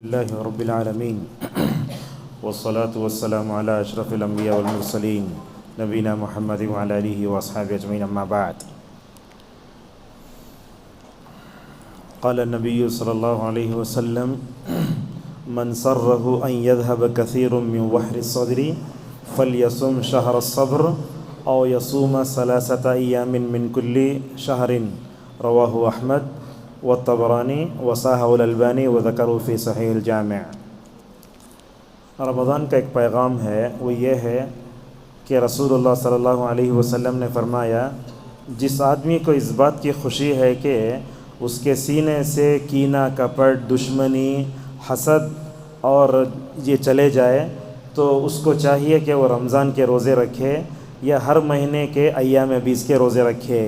اللہ رب العالمین والصلاة والسلام علی اشرف الانبیاء والمرسلین نبینا محمد وعلی آلہ واصحابہ اجمعین اما بعد قال النبی صلی اللہ علیہ وسلم من سرہ ان یذهب کثیر من وحر الصدر فلیصم شہر الصبر او یصوم ثلاثة ایام من کل شہر رواہ احمد والطبرانی وصححہ الالبانی وذکرہ فی صحیح الجامع۔ رمضان کا ایک پیغام ہے، وہ یہ ہے کہ رسول اللہ صلی اللہ علیہ وسلم نے فرمایا، جس آدمی کو اس بات کی خوشی ہے کہ اس کے سینے سے کینہ، کپٹ، دشمنی، حسد اور یہ چلے جائے تو اس کو چاہیے کہ وہ رمضان کے روزے رکھے یا ہر مہینے کے ایام 20 کے روزے رکھے۔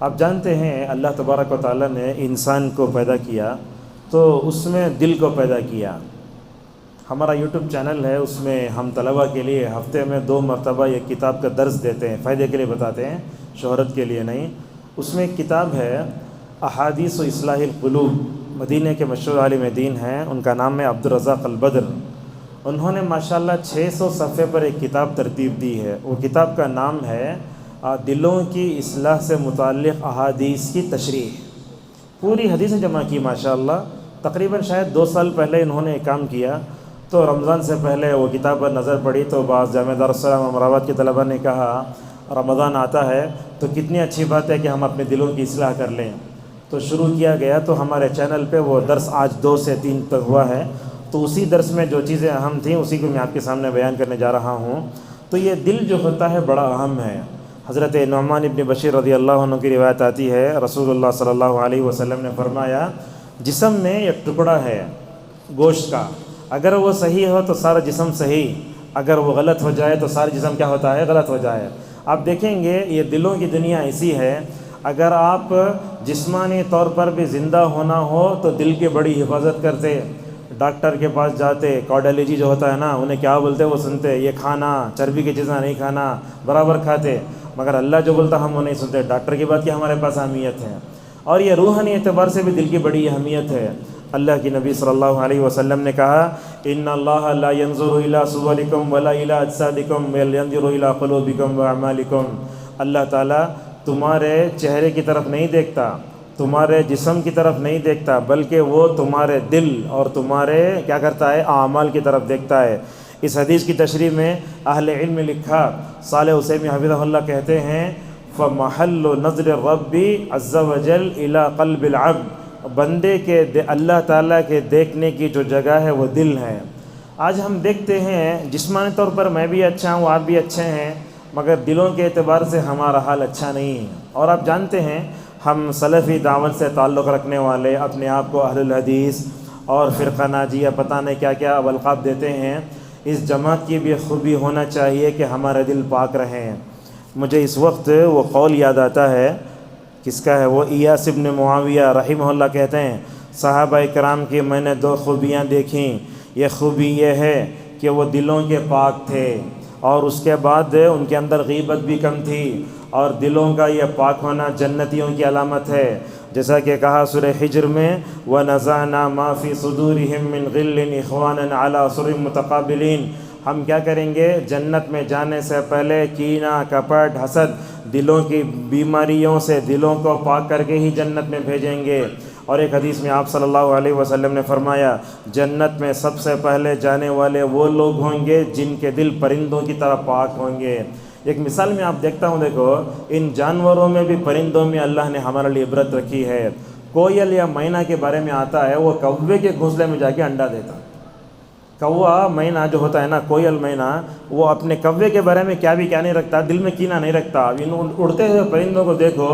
آپ جانتے ہیں اللہ تبارک و تعالیٰ نے انسان کو پیدا کیا تو اس میں دل کو پیدا کیا۔ ہمارا یوٹیوب چینل ہے، اس میں ہم طلباء کے لیے ہفتے میں 2 مرتبہ یہ کتاب کا درس دیتے ہیں، فائدے کے لیے بتاتے ہیں، شہرت کے لیے نہیں۔ اس میں ایک کتاب ہے احادیث و اصلاح القلوب، مدینہ کے مشہور عالم دین ہیں، ان کا نام ہے عبدالرزاق البدر۔ انہوں نے ماشاءاللہ 600 صفحے پر ایک کتاب ترتیب دی ہے۔ وہ کتاب کا نام ہے دلوں کی اصلاح سے متعلق احادیث کی تشریح۔ پوری حدیثیں جمع کی ماشاءاللہ، تقریباً شاید 2 سال پہلے انہوں نے کام کیا، تو رمضان سے پہلے وہ کتاب پر نظر پڑی تو بعض جامعہ دارالسلام امراواد کے طلباء نے کہا رمضان آتا ہے تو کتنی اچھی بات ہے کہ ہم اپنے دلوں کی اصلاح کر لیں، تو شروع کیا گیا۔ تو ہمارے چینل پہ وہ درس آج 2 سے 3 تک ہوا ہے، تو اسی درس میں جو چیزیں اہم تھیں اسی کو میں آپ کے سامنے بیان کرنے جا رہا ہوں۔ تو یہ دل جو ہوتا ہے بڑا اہم ہے۔ حضرت نعمان ابن بشیر رضی اللہ عنہ کی روایت آتی ہے، رسول اللہ صلی اللہ علیہ وسلم نے فرمایا، جسم میں ایک ٹکڑا ہے گوشت کا، اگر وہ صحیح ہو تو سارا جسم صحیح، اگر وہ غلط ہو جائے تو سارا جسم کیا ہوتا ہے؟ غلط ہو جائے۔ آپ دیکھیں گے یہ دلوں کی دنیا ایسی ہے، اگر آپ جسمانی طور پر بھی زندہ ہونا ہو تو دل کی بڑی حفاظت کرتے، ڈاکٹر کے پاس جاتے، کارڈیالوجی جو ہوتا ہے نا، انہیں کیا بولتے وہ سنتے، یہ کھانا، چربی کی چیزیں نہیں کھانا، برابر کھاتے، مگر اللہ جو بولتا ہم وہ نہیں سنتے، ڈاکٹر کی بات کی ہمارے پاس اہمیت ہے۔ اور یہ روحانی اعتبار سے بھی دل کی بڑی اہمیت ہے۔ اللہ کی نبی صلی اللہ علیہ وسلم نے کہا، ان اللہ لا ينظر الى صورکم ولا الى اجسادکم بل ينظر الى قلوبکم واعمالکم۔ اللہ تعالیٰ تمہارے چہرے کی طرف نہیں دیکھتا، تمہارے جسم کی طرف نہیں دیکھتا، بلکہ وہ تمہارے دل اور تمہارے کیا کرتا ہے؟ اعمال کی طرف دیکھتا ہے۔ اس حدیث کی تشریح میں اہل علم نے لکھا، صالح حسینی حفظہ اللہ کہتے ہیں، فَمَحَلُّ نَظْرِ الرَّبِّ عَزَّ وَجَلَّ إِلَىٰ قَلْبِ الْعَبْدِ، بندے کے اللہ تعالیٰ کے دیکھنے کی جو جگہ ہے وہ دل ہے۔ آج ہم دیکھتے ہیں جسمانی طور پر میں بھی اچھا ہوں، آپ بھی اچھے ہیں، مگر دلوں کے اعتبار سے ہمارا حال اچھا نہیں ہے۔ اور آپ جانتے ہیں ہم سلفی دعوت سے تعلق رکھنے والے اپنے آپ کو اہل الحدیث اور فرقہ ناجیہ پتہ نہیں کیا کیا القاب دیتے ہیں، اس جماعت کی بھی خوبی ہونا چاہیے کہ ہمارے دل پاک رہیں۔ مجھے اس وقت وہ قول یاد آتا ہے، کس کا ہے وہ؟ ایاس ابن معاویہ رحمہ اللہ کہتے ہیں، صحابہ کرام کی میں نے 2 خوبیاں دیکھیں، یہ خوبی یہ ہے کہ وہ دلوں کے پاک تھے، اور اس کے بعد ان کے اندر غیبت بھی کم تھی، اور دلوں کا یہ پاک ہونا جنتیوں کی علامت ہے۔ جیسا کہ کہا سورہ حجر میں، وَنَزَعْنَا مَا فِي صُدُورِهِم مِّن غِلٍّ إِخْوَانًا عَلَىٰ سُرُرٍ مُتَقَابِلِينَ۔ ہم کیا کریں گے؟ جنت میں جانے سے پہلے کینہ، کپٹ، حسد، دلوں کی بیماریوں سے دلوں کو پاک کر کے ہی جنت میں بھیجیں گے۔ اور ایک حدیث میں آپ صلی اللہ علیہ وسلم نے فرمایا، جنت میں سب سے پہلے جانے والے وہ لوگ ہوں گے جن کے دل پرندوں کی طرح پاک ہوں گے۔ ایک مثال میں آپ دیکھتا ہوں، دیکھو ان جانوروں میں بھی پرندوں میں اللہ نے ہمارے لیے عبرت رکھی ہے۔ کوئل یا مینا کے بارے میں آتا ہے، وہ کوے کے گھونسلے میں جا کے انڈا دیتا۔ کوا مینا جو ہوتا ہے نا، کوئل مینا، وہ اپنے کوے کے بارے میں کیا نہیں رکھتا، دل میں کینہ نہیں رکھتا۔ ان اڑتے ہوئے پرندوں کو دیکھو،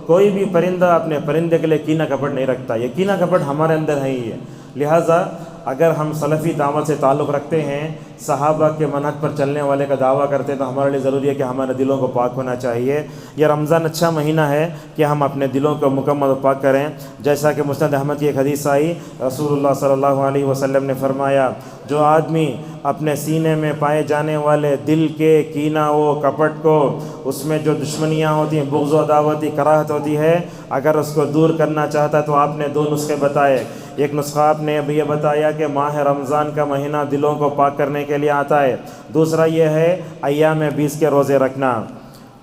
کوئی بھی پرندہ اپنے پرندے کے لیے کینہ کپٹ نہیں رکھتا۔ یہ کینہ کپٹ ہمارے اندر ہے ہی ہے۔ لہٰذا اگر ہم سلفی دعوت سے تعلق رکھتے ہیں، صحابہ کے منہج پر چلنے والے کا دعویٰ کرتے ہیں، تو ہمارے لیے ضروری ہے کہ ہمارے دلوں کو پاک ہونا چاہیے۔ یہ رمضان اچھا مہینہ ہے کہ ہم اپنے دلوں کو مکمل پاک کریں۔ جیسا کہ مسند احمد کی ایک حدیث آئی، رسول اللہ صلی اللہ علیہ وسلم نے فرمایا، جو آدمی اپنے سینے میں پائے جانے والے دل کے کینہ و کپٹ کو، اس میں جو دشمنیاں ہوتی ہیں، بغض و عداوت، کراہت ہوتی ہے، اگر اس کو دور کرنا چاہتا ہے تو آپ نے 2 نسخے بتائے۔ ایک نسخہ آپ نے ابھی یہ بتایا کہ ماہ رمضان کا مہینہ دلوں کو پاک کرنے کے لیے آتا ہے۔ دوسرا یہ ہے ایام 20 کے روزے رکھنا۔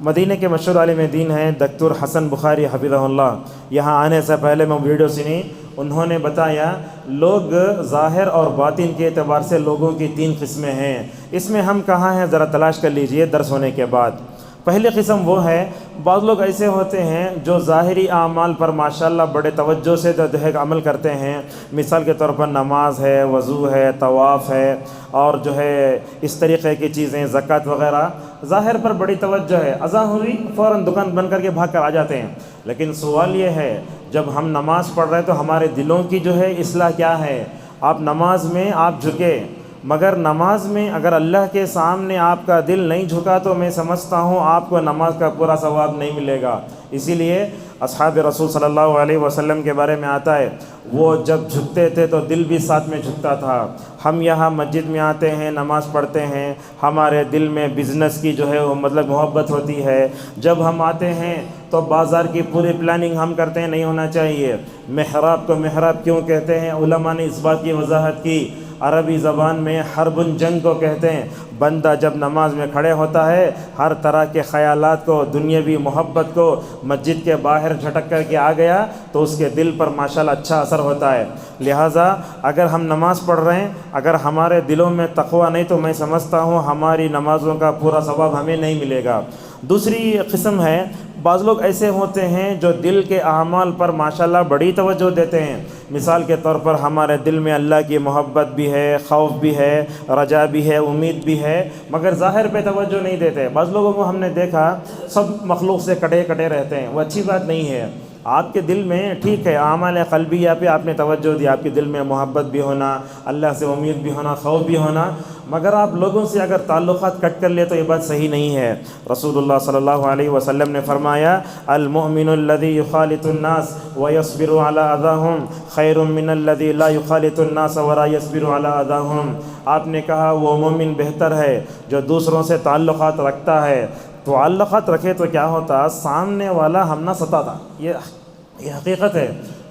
مدینہ کے مشہور عالم دین ہیں دکتور حسن بخاری حفظہ اللہ، یہاں آنے سے پہلے میں ویڈیو سنی، انہوں نے بتایا لوگ ظاہر اور باطن کے اعتبار سے لوگوں کی 3 قسمیں ہیں۔ اس میں ہم کہاں ہیں ذرا تلاش کر لیجئے درس ہونے کے بعد۔ پہلی قسم وہ ہے، بعض لوگ ایسے ہوتے ہیں جو ظاہری اعمال پر ماشاءاللہ بڑے توجہ سے جو ہے عمل کرتے ہیں، مثال کے طور پر نماز ہے، وضو ہے، طواف ہے، اور جو ہے اس طریقے کی چیزیں، زکوٰۃ وغیرہ، ظاہر پر بڑی توجہ ہے، اذان ہوئی فوراً دکان بند کر کے بھاگ کر آ جاتے ہیں۔ لیکن سوال یہ ہے، جب ہم نماز پڑھ رہے ہیں تو ہمارے دلوں کی جو ہے اصلاح کیا ہے؟ آپ نماز میں آپ جھکے، مگر نماز میں اگر اللہ کے سامنے آپ کا دل نہیں جھکا تو میں سمجھتا ہوں آپ کو نماز کا پورا ثواب نہیں ملے گا۔ اسی لیے اصحاب رسول صلی اللہ علیہ وسلم کے بارے میں آتا ہے، وہ جب جھکتے تھے تو دل بھی ساتھ میں جھکتا تھا۔ ہم یہاں مسجد میں آتے ہیں، نماز پڑھتے ہیں، ہمارے دل میں بزنس کی جو ہے وہ مطلب محبت ہوتی ہے۔ جب ہم آتے ہیں تو بازار کی پوری پلاننگ ہم کرتے ہیں، نہیں ہونا چاہیے۔ محراب کو محراب کیوں کہتے ہیں؟ علماء نے اس بات کی وضاحت کی، عربی زبان میں حرب جنگ کو کہتے ہیں۔ بندہ جب نماز میں کھڑے ہوتا ہے، ہر طرح کے خیالات کو، دنیاوی محبت کو مسجد کے باہر جھٹک کر کے آ گیا تو اس کے دل پر ماشاءاللہ اچھا اثر ہوتا ہے۔ لہٰذا اگر ہم نماز پڑھ رہے ہیں، اگر ہمارے دلوں میں تقویٰ نہیں تو میں سمجھتا ہوں ہماری نمازوں کا پورا ثواب ہمیں نہیں ملے گا۔ دوسری قسم ہے، بعض لوگ ایسے ہوتے ہیں جو دل کے اعمال پر ماشاءاللہ بڑی توجہ دیتے ہیں۔ مثال کے طور پر ہمارے دل میں اللہ کی محبت بھی ہے، خوف بھی ہے، رجا بھی ہے، امید بھی ہے، مگر ظاہر پہ توجہ نہیں دیتے۔ بعض لوگوں کو ہم نے دیکھا سب مخلوق سے کٹے کٹے رہتے ہیں، وہ اچھی بات نہیں ہے۔ آپ کے دل میں ٹھیک ہے اعمال قلبیہ پہ آپ نے توجہ دی، آپ کے دل میں محبت بھی ہونا، اللہ سے امید بھی ہونا، خوف بھی ہونا، مگر آپ لوگوں سے اگر تعلقات کٹ کر لے تو یہ بات صحیح نہیں ہے۔ رسول اللہ صلی اللہ علیہ وسلم نے فرمایا، المؤمن الذي يخالط الناس ويصبر على اذاهم خير من الذي لا يخالط الناس ولا يصبر على اذاهم۔ آپ نے کہا وہ مومن بہتر ہے جو دوسروں سے تعلقات رکھتا ہے۔ تعلقات رکھے تو کیا ہوتا، سامنے والا ہم نہ ستاتا، یہ حقیقت ہے۔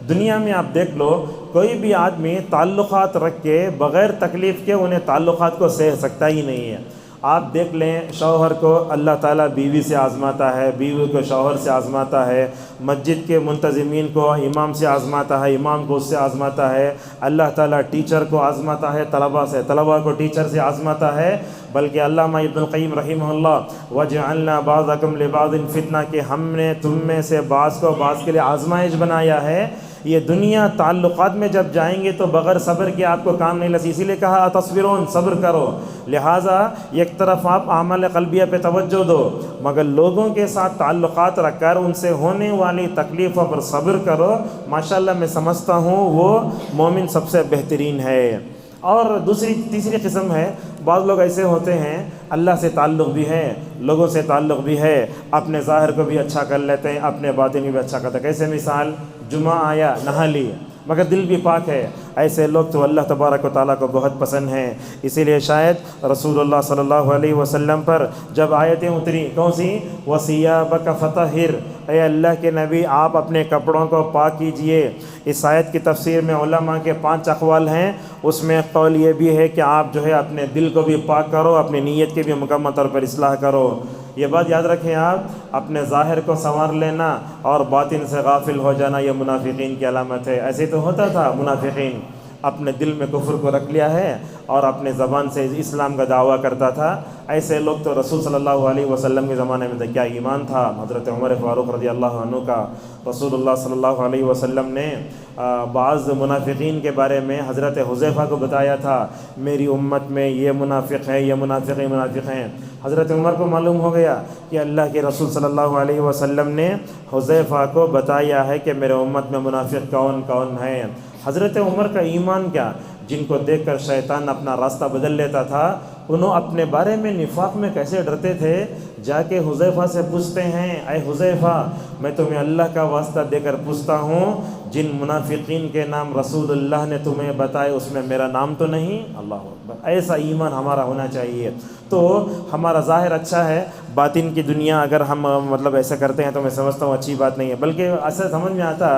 دنیا میں آپ دیکھ لو، کوئی بھی آدمی تعلقات رکھ کے بغیر تکلیف کے انہیں تعلقات کو سہ سکتا ہی نہیں ہے۔ آپ دیکھ لیں، شوہر کو اللہ تعالیٰ بیوی سے آزماتا ہے، بیوی کو شوہر سے آزماتا ہے، مسجد کے منتظمین کو امام سے آزماتا ہے، امام کو اس سے آزماتا ہے، اللہ تعالیٰ ٹیچر کو آزماتا ہے طلباء سے، طلباء کو ٹیچر سے آزماتا ہے۔ بلکہ علامہ ابن القیم رحمہ اللہ، وَجَعَلْنَا بَعْضَكُمْ لِبَعْضٍ فِتْنَةً، کہ ہم نے تم میں سے بعض کو بعض کے لیے آزمائش بنایا ہے۔ یہ دنیا تعلقات میں جب جائیں گے تو بغیر صبر کے آپ کو کام نہیں لگتی، اسی لیے کہا اتصبرون، صبر کرو۔ لہٰذا ایک طرف آپ اعمال قلبیہ پہ توجہ دو، مگر لوگوں کے ساتھ تعلقات رکھ کر ان سے ہونے والی تکلیفوں پر صبر کرو، ماشاءاللہ میں سمجھتا ہوں وہ مومن سب سے بہترین ہے۔ اور تیسری قسم ہے، بعض لوگ ایسے ہوتے ہیں اللہ سے تعلق بھی ہے، لوگوں سے تعلق بھی ہے، اپنے ظاہر کو بھی اچھا کر لیتے ہیں، اپنے باطن کو بھی اچھا کرتے ہیں۔ کیسے مثال، جمعہ آیا نہا لی مگر دل بھی پاک ہے، ایسے لوگ تو اللہ تبارک و تعالیٰ کو بہت پسند ہیں۔ اسی لیے شاید رسول اللہ صلی اللہ علیہ وسلم پر جب آیتیں اتری، کون سی؟ وَثِيَابَكَ فَطَهِّرْ، اے اللہ کے نبی آپ اپنے کپڑوں کو پاک کیجئے۔ اس آیت کی تفسیر میں علماء کے 5 اقوال ہیں، اس میں قول یہ بھی ہے کہ آپ جو ہے اپنے دل کو بھی پاک کرو، اپنی نیت کی بھی مکمل طور پر اصلاح کرو۔ یہ بات یاد رکھیں، آپ اپنے ظاہر کو سنوار لینا اور باطن سے غافل ہو جانا یہ منافقین کی علامت ہے۔ ایسے تو ہوتا تھا، منافقین اپنے دل میں کفر کو رکھ لیا ہے اور اپنے زبان سے اسلام کا دعویٰ کرتا تھا۔ ایسے لوگ تو رسول صلی اللہ علیہ وسلم کے زمانے میں کیا ایمان تھا۔ حضرت عمر فاروق رضی اللہ عنہ کا رسول اللہ صلی اللہ علیہ وسلم نے بعض منافقین کے بارے میں حضرت حذیفہ کو بتایا تھا، میری امت میں یہ منافق ہے، یہ منافق ہیں۔ حضرت عمر کو معلوم ہو گیا کہ اللہ کے رسول صلی اللہ علیہ وسلم نے حذیفہ کو بتایا ہے کہ میرے امت میں منافق کون کون ہیں۔ حضرت عمر کا ایمان کیا، جن کو دیکھ کر شیطان اپنا راستہ بدل لیتا تھا، انہوں اپنے بارے میں نفاق میں کیسے ڈرتے تھے، جا کے حذیفہ سے پوچھتے ہیں، اے حذیفہ میں تمہیں اللہ کا واسطہ دے کر پوچھتا ہوں، جن منافقین کے نام رسول اللہ نے تمہیں بتائے اس میں میرا نام تو نہیں؟ اللہ اکبر، ایسا ایمان ہمارا ہونا چاہیے۔ تو ہمارا ظاہر اچھا ہے، باطن کی دنیا اگر ہم مطلب ایسا کرتے ہیں تو میں سمجھتا ہوں اچھی بات نہیں ہے، بلکہ ایسا سمجھ میں آتا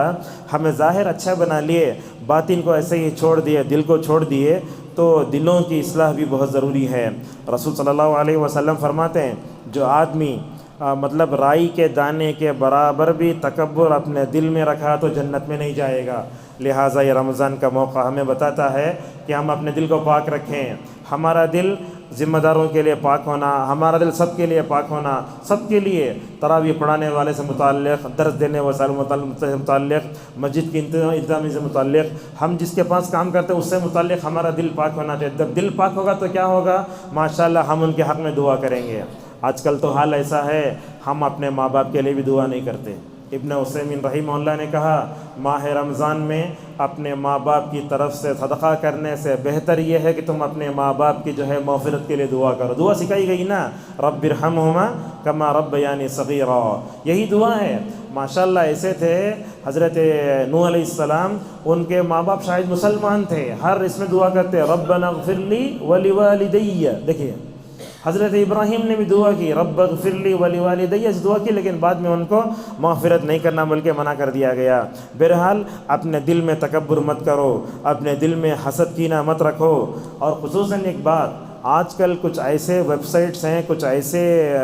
ہمیں ظاہر اچھا بنا لیے، باطن کو ایسے ہی چھوڑ دیے، دل کو چھوڑ دیے، تو دلوں کی اصلاح بھی بہت ضروری ہے۔ رسول صلی اللہ علیہ وسلم فرماتے ہیں جو آدمی مطلب رائی کے دانے کے برابر بھی تکبر اپنے دل میں رکھا تو جنت میں نہیں جائے گا۔ لہٰذا یہ رمضان کا موقع ہمیں بتاتا ہے کہ ہم اپنے دل کو پاک رکھیں۔ ہمارا دل ذمہ داروں کے لیے پاک ہونا، ہمارا دل سب کے لیے پاک ہونا، سب کے لیے، تراویح پڑھانے والے سے متعلق، درس دینے والے سے متعلق، مسجد کی انتظامی سے متعلق، ہم جس کے پاس کام کرتے ہیں اس سے متعلق ہمارا دل پاک ہونا چاہیے۔ جب دل پاک ہوگا تو کیا ہوگا؟ ماشاءاللہ ہم ان کے حق میں دعا کریں گے۔ آج کل تو حال ایسا ہے ہم اپنے ماں باپ کے لیے بھی دعا نہیں کرتے۔ ابن عثیمین رحمہ اللہ نے کہا ماہ رمضان میں اپنے ماں باپ کی طرف سے صدقہ کرنے سے بہتر یہ ہے کہ تم اپنے ماں باپ کی جو ہے مغفرت کے لیے دعا کرو۔ دعا سکھائی گئی نا، رب ارحمہما کما ربیانی صغیرا، یہی دعا ہے۔ ماشاءاللہ ایسے تھے حضرت نوح علیہ السلام، ان کے ماں باپ شاید مسلمان تھے، ہر اس میں دعا کرتے ربنا اغفر لی ولوالدی۔ دیکھیے حضرت ابراہیم نے بھی دعا کی رب اغفر لی ولوالدی، اس دعا کی، لیکن بعد میں ان کو مغفرت نہیں کرنا بلکہ منع کر دیا گیا۔ بہرحال اپنے دل میں تکبر مت کرو، اپنے دل میں حسد کینہ مت رکھو۔ اور خصوصاً ایک بات، آج کل کچھ ایسے ویب سائٹس ہیں، کچھ ایسے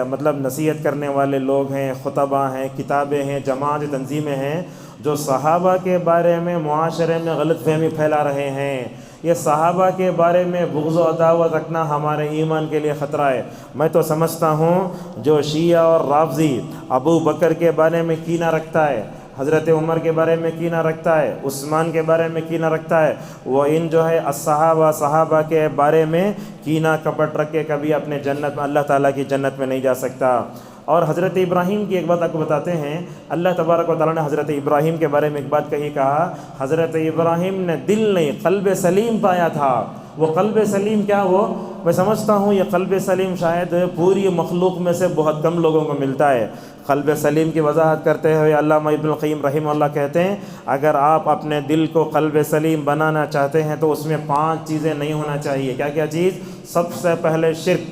مطلب نصیحت کرنے والے لوگ ہیں، خطبہ ہیں، کتابیں ہیں، جماعت تنظیمیں ہیں جو صحابہ کے بارے میں معاشرے میں غلط فہمی پھیلا رہے ہیں۔ یہ صحابہ کے بارے میں بغض و عداوت رکھنا ہمارے ایمان کے لیے خطرہ ہے۔ میں تو سمجھتا ہوں جو شیعہ اور رافضی ابو بکر کے بارے میں کینہ رکھتا ہے، حضرت عمر کے بارے میں کینہ رکھتا ہے، عثمان کے بارے میں کینہ رکھتا ہے، وہ ان جو ہے صحابہ کے بارے میں کینہ کپٹ رکھ کے کبھی اپنے جنت میں، اللہ تعالیٰ کی جنت میں نہیں جا سکتا۔ اور حضرت ابراہیم کی ایک بات آپ کو بتاتے ہیں، اللہ تبارک و تعالیٰ نے حضرت ابراہیم کے بارے میں ایک بات کہا حضرت ابراہیم نے دل نہیں قلب سلیم پایا تھا۔ وہ قلب سلیم کیا وہ؟ میں سمجھتا ہوں یہ قلب سلیم شاید پوری مخلوق میں سے بہت کم لوگوں کو ملتا ہے۔ قلب سلیم کی وضاحت کرتے ہوئے علامہ ابن القیم رحمہ اللہ کہتے ہیں اگر آپ اپنے دل کو قلب سلیم بنانا چاہتے ہیں تو اس میں 5 چیزیں نہیں ہونا چاہیے۔ کیا کیا چیز؟ سب سے پہلے شرک۔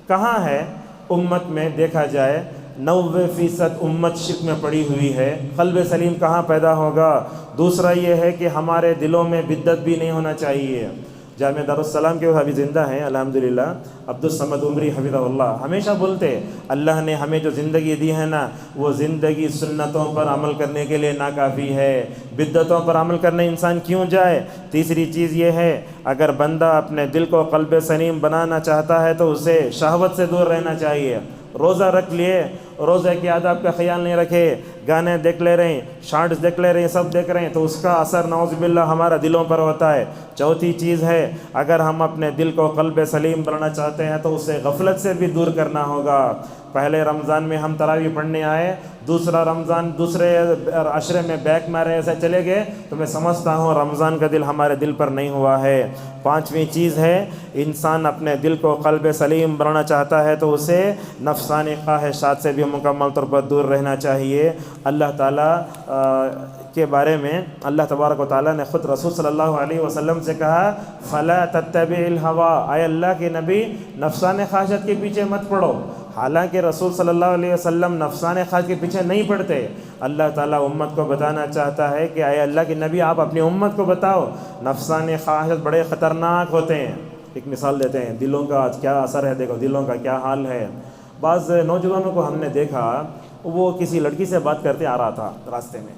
کہاں ہے امت میں؟ دیکھا جائے 90% امت شرک میں پڑی ہوئی ہے۔ قلب سلیم کہاں پیدا ہوگا؟ دوسرا یہ ہے کہ ہمارے دلوں میں بدعت بھی نہیں ہونا چاہیے۔ جامعہ دارالسلام کے وہ ابھی زندہ ہیں الحمدللہ، عبدالصمد عمری حفظہ اللہ، ہمیشہ بولتے اللہ نے ہمیں جو زندگی دی ہے نا وہ زندگی سنتوں پر عمل کرنے کے لیے ناکافی ہے، بدعتوں پر عمل کرنے انسان کیوں جائے؟ تیسری چیز یہ ہے اگر بندہ اپنے دل کو قلب سلیم بنانا چاہتا ہے تو اسے شہوت سے دور رہنا چاہیے۔ روزہ رکھ لیے، روزے کے آداب کا خیال نہیں رکھے، گانے دیکھ لے رہے ہیں، شارٹس دیکھ لے رہے ہیں، سب دیکھ رہے ہیں، تو اس کا اثر نعوذ باللہ ہمارا دلوں پر ہوتا ہے۔ چوتھی چیز ہے اگر ہم اپنے دل کو قلب سلیم بنانا چاہتے ہیں تو اسے غفلت سے بھی دور کرنا ہوگا۔ پہلے رمضان میں ہم تراویح پڑھنے آئے، دوسرے عشرے میں بیک مارے ایسے چلے گئے، تو میں سمجھتا ہوں رمضان کا دل ہمارے دل پر نہیں ہوا ہے۔ 5ویں چیز ہے انسان اپنے دل کو قلب سلیم بنانا چاہتا ہے تو اسے نفسانی خواہشات سے بھی مکمل طور پر دور رہنا چاہیے۔ اللہ تعالیٰ کے بارے میں اللہ تبارک و تعالیٰ نے خود رسول صلی اللہ علیہ وسلم سے کہا فلا تتبع الہوا، اے اللہ کے نبی نفسانی خواہشات کے پیچھے مت پڑو۔ حالانکہ رسول صلی اللہ علیہ وسلم نفسانی خواہش کے پیچھے نہیں پڑتے، اللہ تعالیٰ امت کو بتانا چاہتا ہے کہ اے اللہ کے نبی آپ اپنی امت کو بتاؤ نفسانی خواہشات بڑے خطرناک ہوتے ہیں۔ ایک مثال دیتے ہیں، دلوں کا آج کیا اثر ہے، دیکھو دلوں کا کیا حال ہے۔ بعض نوجوانوں کو ہم نے دیکھا وہ کسی لڑکی سے بات کرتے آ رہا تھا راستے میں،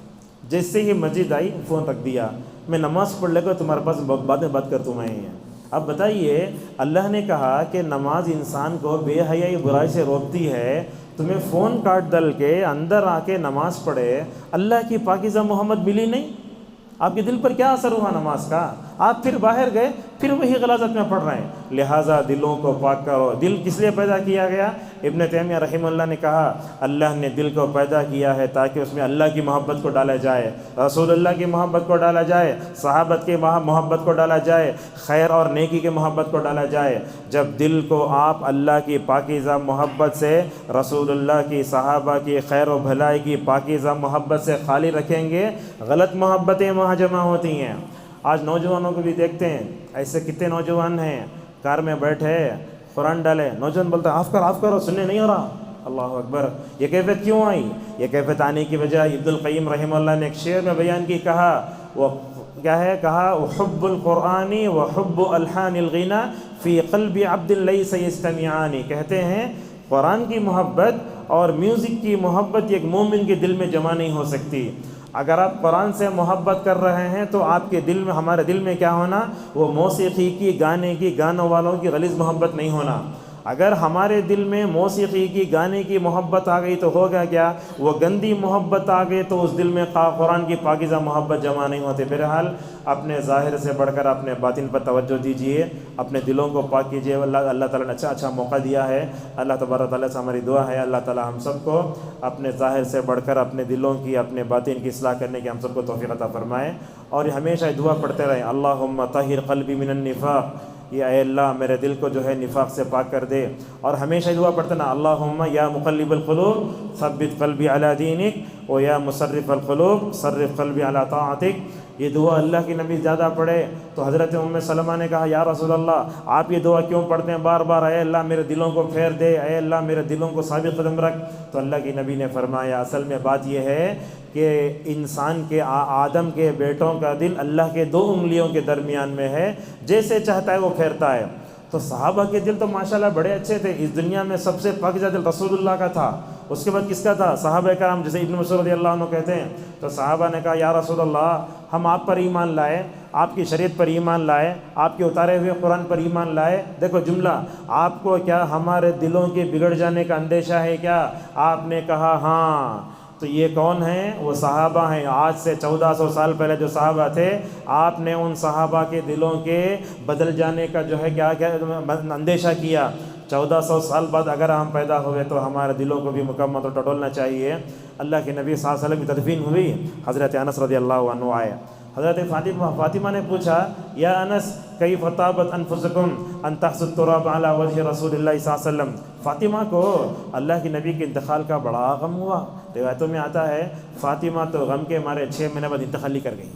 جیسے ہی مسجد آئی فون رکھ دیا، میں نماز پڑھ لے کر تمہارے پاس بعد میں بات کرتا ہوں میں۔ اب بتائیے اللہ نے کہا کہ نماز انسان کو بے حیائی برائی سے روکتی ہے، تمہیں فون کاٹ ڈل کے اندر آ کے نماز پڑھے، اللہ کی پاکیزہ محمد ملی نہیں؟ آپ کے دل پر کیا اثر ہوا نماز کا؟ آپ پھر باہر گئے پھر وہی غلاظت میں پڑ رہے ہیں. لہٰذا دلوں کو پاک کرو. دل کس لیے پیدا کیا گیا؟ ابن تیمیہ رحمہ اللہ نے کہا اللہ نے دل کو پیدا کیا ہے تاکہ اس میں اللہ کی محبت کو ڈالا جائے، رسول اللہ کی محبت کو ڈالا جائے، صحابت کی محبت کو ڈالا جائے، خیر اور نیکی کی محبت کو ڈالا جائے. جب دل کو آپ اللہ کی پاکیزہ محبت سے، رسول اللہ کی، صحابہ کی، خیر و بھلائی کی پاکیزہ محبت سے خالی رکھیں گے، غلط محبتیں وہاں جمع ہوتی ہیں. آج نوجوانوں کو بھی دیکھتے ہیں، ایسے کتنے نوجوان ہیں کار میں بیٹھے قرآن ڈالے، نوجوان بولتا ہے آف کرو سننے نہیں ہو رہا. اللہ اکبر. یہ کیفیت کیوں آئی؟ یہ کیفیت آنے کی وجہ ابن القیم رحمہ اللہ نے ایک شعر میں بیان کی، کہا وہ کیا ہے، کہا حب القرآن و حب الحان الغنا فی قلب عبد لیس یجتمعان. کہتے ہیں قرآن کی محبت اور میوزک کی محبت ایک مومن کے دل میں جمع نہیں ہو سکتی. اگر آپ قرآن سے محبت کر رہے ہیں تو آپ کے دل میں، ہمارے دل میں کیا ہونا، وہ موسیقی کی، گانے کی، گانوں والوں کی غلیظ محبت نہیں ہونا. اگر ہمارے دل میں موسیقی کی، گانے کی محبت آ گئی تو ہوگا کیا، وہ گندی محبت آ گئی تو اس دل میں قرآن کی پاکیزہ محبت جمع نہیں ہوتے. بہرحال اپنے ظاہر سے بڑھ کر اپنے باطن پر توجہ دیجیے، اپنے دلوں کو پاک کیجیے. اللہ تعالیٰ نے اچھا موقع دیا ہے. اللہ تبارک تعالیٰ سے ہماری دعا ہے اللہ تعالیٰ ہم سب کو اپنے ظاہر سے بڑھ کر اپنے دلوں کی، اپنے باطن کی اصلاح کرنے کی ہم سب کو توفیق عطا فرمائے. اور ہمیشہ دعا پڑھتے رہیں اللہم طہر قلبی من النفاق، یا اے اللہ میرے دل کو جو ہے نفاق سے پاک کر دے. اور ہمیشہ دعا پڑھتے نا اللہم یا مقلب القلوب ثبت قلبی علی دینک و یا مصرف القلوب صرف قلبی علی طاعتک. یہ دعا اللہ کی نبی زیادہ پڑھے تو حضرت ام سلمہ نے کہا یا رسول اللہ آپ یہ دعا کیوں پڑھتے ہیں بار بار، اے اللہ میرے دلوں کو پھیر دے، اے اللہ میرے دلوں کو ثابت قدم رکھ. تو اللہ کی نبی نے فرمایا اصل میں بات یہ ہے کہ انسان کے، آدم کے بیٹوں کا دل اللہ کے 2 انگلیوں کے درمیان میں ہے، جیسے چاہتا ہے وہ پھیرتا ہے. تو صحابہ کے دل تو ماشاءاللہ بڑے اچھے تھے. اس دنیا میں سب سے پاکیزہ دل رسول اللہ کا تھا. اس کے بعد کس کا تھا؟ صحابہ کرام، جیسے ابن مسعود رضی اللہ عنہ کہتے ہیں تو صحابہ نے کہا یا رسول اللہ ہم آپ پر ایمان لائے، آپ کی شریعت پر ایمان لائے، آپ کے اتارے ہوئے قرآن پر ایمان لائے. دیکھو جملہ، آپ کو کیا ہمارے دلوں کے بگڑ جانے کا اندیشہ ہے کیا؟ آپ نے کہا ہاں. تو یہ کون ہیں؟ وہ صحابہ ہیں. آج سے 1400 سال پہلے جو صحابہ تھے، آپ نے ان صحابہ کے دلوں کے بدل جانے کا جو ہے کیا اندیشہ کیا. 1400 سال بعد اگر ہم پیدا ہوئے تو ہمارے دلوں کو بھی مکمل طور ٹٹولنا چاہیے. اللہ کے نبی صلی اللہ علیہ وسلم کی تدفین ہوئی. حضرت انس رضی اللہ عنہ آئے. حضرت فاطمہ نے پوچھا یا انس کیف طابت انفسکم ان تحسوا التراب علی وجه رسول اللہ صلی اللہ علیہ وسلم. فاطمہ کو اللہ کے نبی کے انتقال کا بڑا غم ہوا. روایتوں میں آتا ہے فاطمہ تو غم کے مارے 6 مہینے بعد انتقال ہی کر گئی.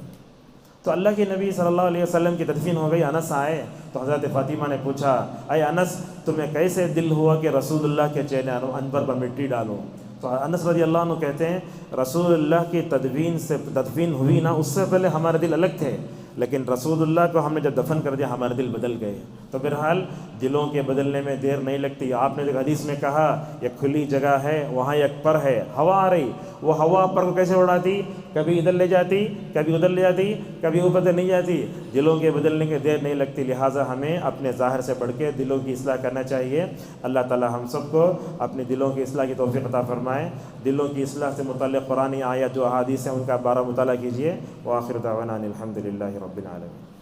تو اللہ کے نبی صلی اللہ علیہ وسلم کی تدفین ہو گئی. انس آئے تو حضرت فاطمہ نے پوچھا اے انس تمہیں کیسے دل ہوا کہ رسول اللہ کے چہرے انور پر مٹی ڈالو؟ تو انس رضی اللہ عنہ کہتے ہیں رسول اللہ کی تدفین ہوئی نا، اس سے پہلے ہمارے دل الگ تھے، لیکن رسول اللہ کو ہم نے جب دفن کر دیا ہمارے دل بدل گئے. تو بہرحال دلوں کے بدلنے میں دیر نہیں لگتی. آپ نے حدیث میں کہا یہ کھلی جگہ ہے، وہاں ایک پر ہے، ہوا آ رہی، وہ ہوا پر کو کیسے اڑاتی؟ کبھی ادھر لے جاتی، کبھی ادھر لے جاتی، کبھی اوپر سے نہیں جاتی. دلوں کے بدلنے کے دیر نہیں لگتی. لہٰذا ہمیں اپنے ظاہر سے بڑھ کے دلوں کی اصلاح کرنا چاہیے. اللہ تعالی ہم سب کو اپنے دلوں کی اصلاح کی توفیق عطا فرمائے. دلوں کی اصلاح سے متعلق قرآنی آیات جو احادیث ہیں ان کا بارہ مطالعہ کیجیے. وآخر دعوانا الحمد للہ رب العالمین.